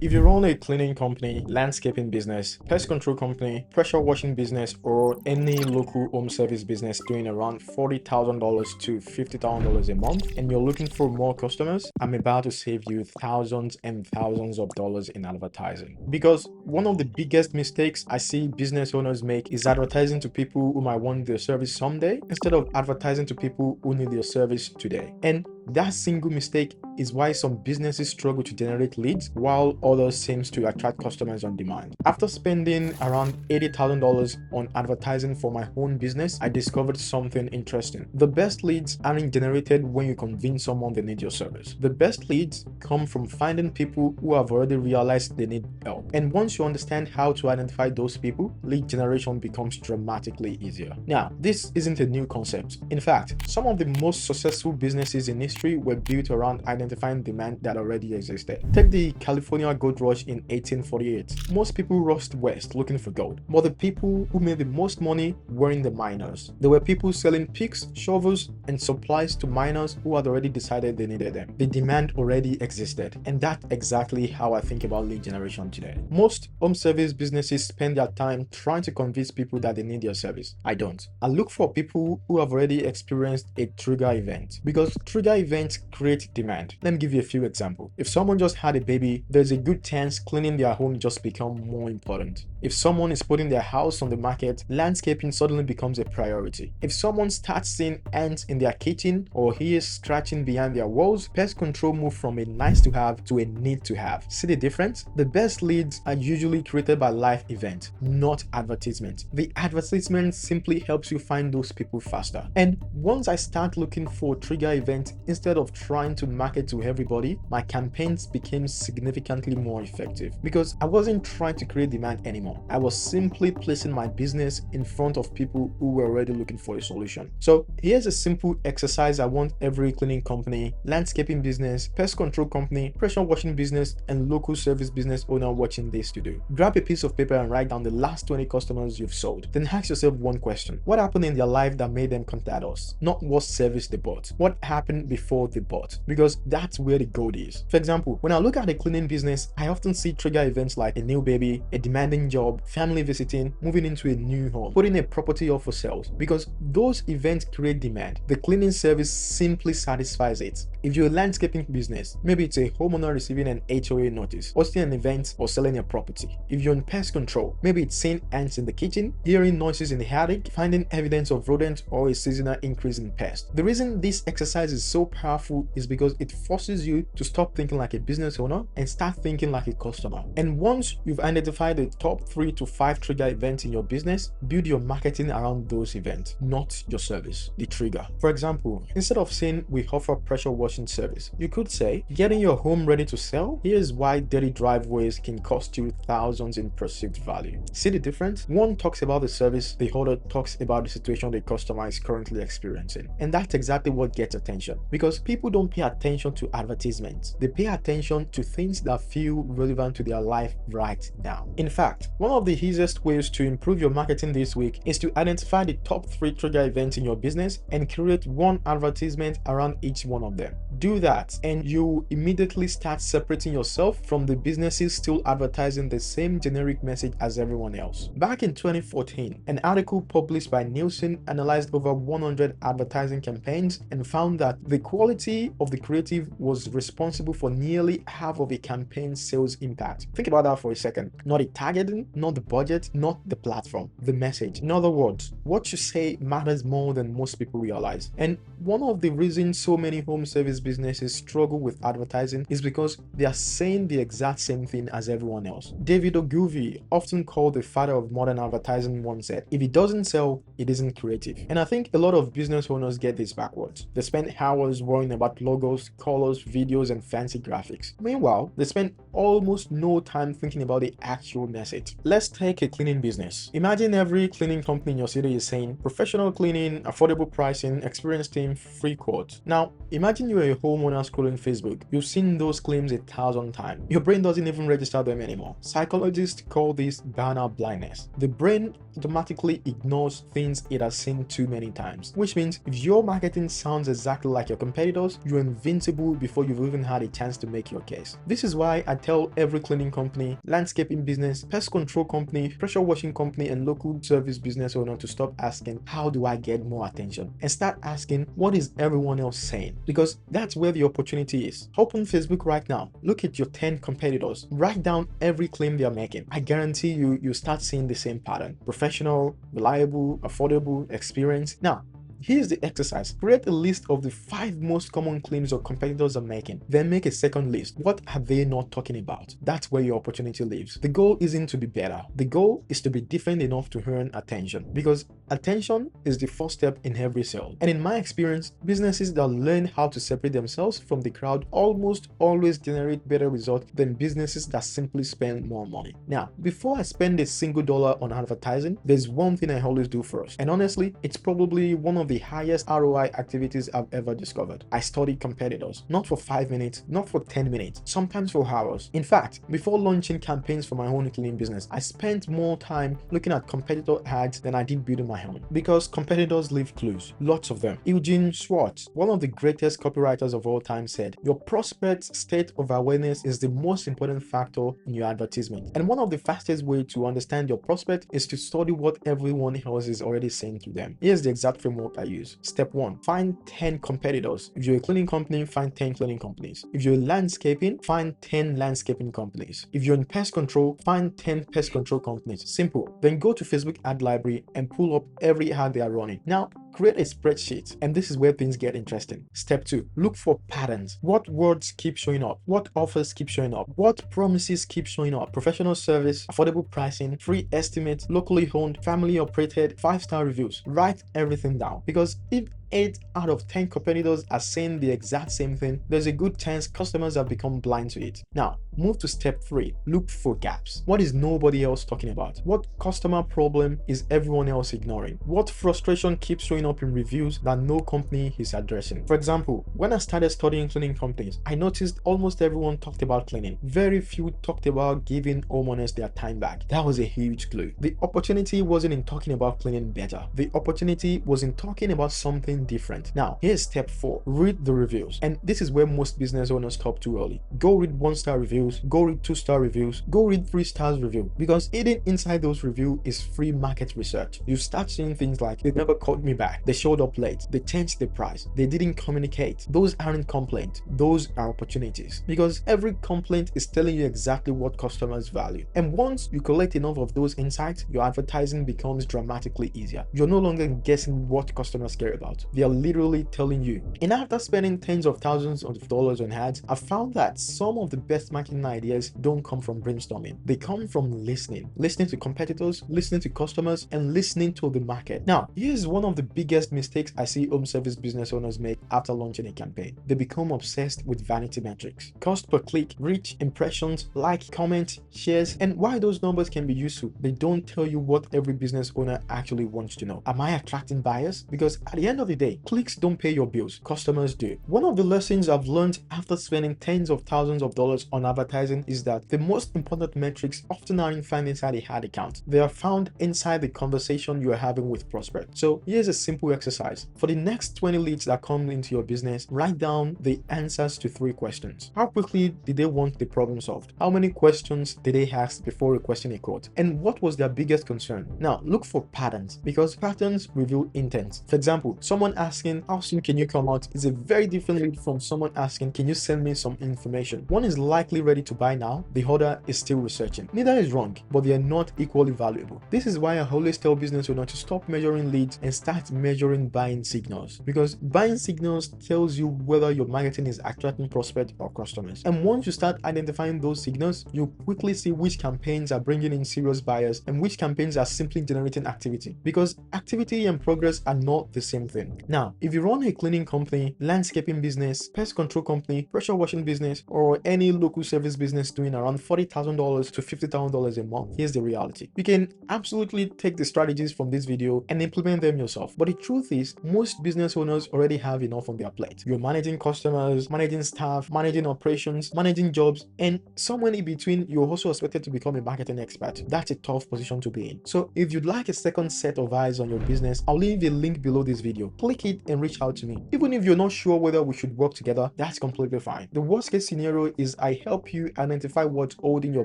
If you run a cleaning company, landscaping business, pest control company, pressure washing business, or any local home service business doing around $40,000 to $50,000 a month, and you're looking for more customers, I'm about to save you thousands and thousands of dollars in advertising. Because one of the biggest mistakes I see business owners make is advertising to people who might want their service someday instead of advertising to people who need their service today. And that single mistake is why some businesses struggle to generate leads while others seems to attract customers on demand. After spending around $80,000 on advertising for my own business, I discovered something interesting. The best leads aren't generated when you convince someone they need your service. The best leads come from finding people who have already realized they need help. And once you understand how to identify those people, lead generation becomes dramatically easier. Now, this isn't a new concept. In fact, some of the most successful businesses in history were built around identifying demand that already existed. Take the California gold rush in 1848. Most people rushed west looking for gold, but the people who made the most money weren't the miners. There were people selling picks, shovels, and supplies to miners who had already decided they needed them. The demand already existed, and that's exactly how I think about lead generation today. Most home service businesses spend their time trying to convince people that they need your service. I don't. I look for people who have already experienced a trigger event, because trigger events create demand. Let me give you a few examples. If someone just had a baby, there's a good chance cleaning their home just becomes more important. If someone is putting their house on the market, landscaping suddenly becomes a priority. If someone starts seeing ants in their kitchen or hears scratching behind their walls, pest control moves from a nice to have to a need to have. See the difference? The best leads are usually created by live events, not advertisements. The advertisement simply helps you find those people faster. And once I start looking for trigger events instead of trying to market to everybody, my campaigns became significantly more effective because I wasn't trying to create demand anymore. I was simply placing my business in front of people who were already looking for a solution. So here's a simple exercise I want every cleaning company, landscaping business, pest control company, pressure washing business, and local service business owner watching this to do. Grab a piece of paper and write down the last 20 customers you've sold. Then ask yourself one question. What happened in their life that made them contact us? Not what service they bought. What happened before they bought? Because that's where the gold is. For example, when I look at a cleaning business, I often see trigger events like a new baby, a demanding job, family visiting, moving into a new home, putting a property up for sales, because those events create demand. The cleaning service simply satisfies it. If you're a landscaping business, maybe it's a homeowner receiving an HOA notice, hosting an event, or selling a property. If you're in pest control, maybe it's seeing ants in the kitchen, hearing noises in the attic, finding evidence of rodents, or a seasonal increase in pests. The reason this exercise is so powerful is because it forces you to stop thinking like a business owner and start thinking like a customer. And once you've identified the top 3 to 5 trigger events in your business, build your marketing around those events, not your service, the trigger. For example, instead of saying we offer pressure washing service, you could say getting your home ready to sell. Here's why dirty driveways can cost you thousands in perceived value. See the difference? One talks about the service, the other talks about the situation the customer is currently experiencing. And that's exactly what gets attention, because people don't pay attention to advertisements. They pay attention to things that feel relevant to their life right now. In fact, one of the easiest ways to improve your marketing this week is to identify the top 3 trigger events in your business and create one advertisement around each one of them. Do that and you immediately start separating yourself from the businesses still advertising the same generic message as everyone else. Back in 2014, an article published by Nielsen analyzed over 100 advertising campaigns and found that the quality of the creative was responsible for nearly half of a campaign's sales impact. Think about that for a second. Not the targeting, not the budget, not the platform, the message. In other words, what you say matters more than most people realize. And one of the reasons so many home service businesses struggle with advertising is because they are saying the exact same thing as everyone else. David Ogilvy, often called the father of modern advertising, once said, if it doesn't sell, it isn't creative. And I think a lot of business owners get this backwards. They spend hours worrying about logos, colors, videos, and fancy graphics. Meanwhile, they spend almost no time thinking about the actual message. Let's take a cleaning business. Imagine every cleaning company in your city is saying professional cleaning, affordable pricing, experienced team, free quotes. Now, imagine you're a homeowner scrolling Facebook. You've seen those claims 1,000 times. Your brain doesn't even register them anymore. Psychologists call this burnout blindness. The brain automatically ignores things things it has seen too many times. Which means if your marketing sounds exactly like your competitors, you're invincible before you've even had a chance to make your case. This is why I tell every cleaning company, landscaping business, pest control company, pressure washing company, and local service business owner to stop asking, how do I get more attention? And start asking, what is everyone else saying? Because that's where the opportunity is. Open Facebook right now. Look at your 10 competitors. Write down every claim they're making. I guarantee you start seeing the same pattern. Professional, reliable, affordable, experienced. Now, here's the exercise. Create a list of the 5 most common claims your competitors are making. Then make a second list. What are they not talking about? That's where your opportunity lives. The goal isn't to be better. The goal is to be different enough to earn attention, because attention is the first step in every sale. And in my experience, businesses that learn how to separate themselves from the crowd almost always generate better results than businesses that simply spend more money. Now, before I spend a single dollar on advertising, there's one thing I always do first. And honestly, it's probably one of the highest ROI activities I've ever discovered. I study competitors, not for 5 minutes, not for 10 minutes, sometimes for hours. In fact, before launching campaigns for my own cleaning business, I spent more time looking at competitor ads than I did building my own, because competitors leave clues, lots of them. Eugene Schwartz, one of the greatest copywriters of all time, said, your prospect's state of awareness is the most important factor in your advertisement. And one of the fastest ways to understand your prospect is to study what everyone else is already saying to them. Here's the exact framework I use. Step 1, find 10 competitors. If you're a cleaning company, find 10 cleaning companies. If you're landscaping, find 10 landscaping companies. If you're in pest control, find 10 pest control companies. Simple. Then go to Facebook ad library and pull up every ad they are running. Now, create a spreadsheet, and this is where things get interesting. Step 2, look for patterns. What words keep showing up? What offers keep showing up? What promises keep showing up? Professional service, affordable pricing, free estimate, locally owned, family operated, 5-star reviews. Write everything down, because if 8 out of 10 competitors are saying the exact same thing, there's a good chance customers have become blind to it. Now, move to step 3. Look for gaps. What is nobody else talking about? What customer problem is everyone else ignoring? What frustration keeps showing up in reviews that no company is addressing? For example, when I started studying cleaning companies, I noticed almost everyone talked about cleaning. Very few talked about giving homeowners their time back. That was a huge clue. The opportunity wasn't in talking about cleaning better. The opportunity was in talking about something different. Now, here's step 4. Read the reviews. And this is where most business owners stop too early. Go read 1-star reviews, go read 2-star reviews, go read 3 stars review, because hidden inside those reviews is free market research. You start seeing things like, they never called me back, they showed up late, they changed the price, they didn't communicate. Those aren't complaints, those are opportunities, because every complaint is telling you exactly what customers value. And once you collect enough of those insights, your advertising becomes dramatically easier. You're no longer guessing what customers care about. They are literally telling you. And after spending tens of thousands of dollars on ads, I found that some of the best marketing ideas don't come from brainstorming. They come from listening to competitors, listening to customers, and listening to the market. Now, here's one of the biggest mistakes I see home service business owners make after launching a campaign. They become obsessed with vanity metrics. Cost per click, reach, impressions, like, comment, shares, and why those numbers can be useful. They don't tell you what every business owner actually wants to know. Am I attracting buyers? Because at the end of the day, clicks don't pay your bills, customers do. One of the lessons I've learned after spending tens of thousands of dollars on advertising is that the most important metrics often aren't found inside a ad account. They are found inside the conversation you are having with prospects. So here's a simple exercise. For the next 20 leads that come into your business, write down the answers to 3 questions. How quickly did they want the problem solved? How many questions did they ask before requesting a quote? And what was their biggest concern? Now, look for patterns, because patterns reveal intent. For example, someone asking, how soon can you come out, is a very different lead from someone asking, can you send me some information? One is likely ready to buy now, the other is still researching. Neither is wrong, but they are not equally valuable. This is why I always tell business owners to stop measuring leads and start measuring buying signals, because buying signals tells you whether your marketing is attracting prospects or customers. And once you start identifying those signals, you quickly see which campaigns are bringing in serious buyers and which campaigns are simply generating activity, because activity and progress are not the same thing. Now, if you run a cleaning company, landscaping business, pest control company, pressure washing business, or any local service service business doing around $40,000 to $50,000 a month. Here's the reality. You can absolutely take the strategies from this video and implement them yourself. But the truth is, most business owners already have enough on their plate. You're managing customers, managing staff, managing operations, managing jobs, and somewhere in between, you're also expected to become a marketing expert. That's a tough position to be in. So if you'd like a second set of eyes on your business, I'll leave a link below this video. Click it and reach out to me. Even if you're not sure whether we should work together, that's completely fine. The worst case scenario is I help you identify what's holding your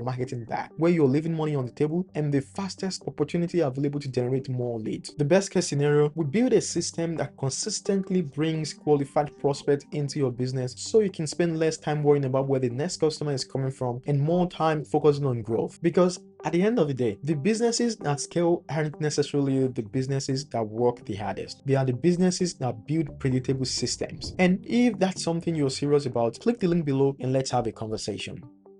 marketing back, where you're leaving money on the table, and the fastest opportunity available to generate more leads. The best case scenario, we build a system that consistently brings qualified prospects into your business so you can spend less time worrying about where the next customer is coming from and more time focusing on growth. Because at the end of the day, the businesses that scale aren't necessarily the businesses that work the hardest. They are the businesses that build predictable systems. And if that's something you're serious about, click the link below and let's have a conversation.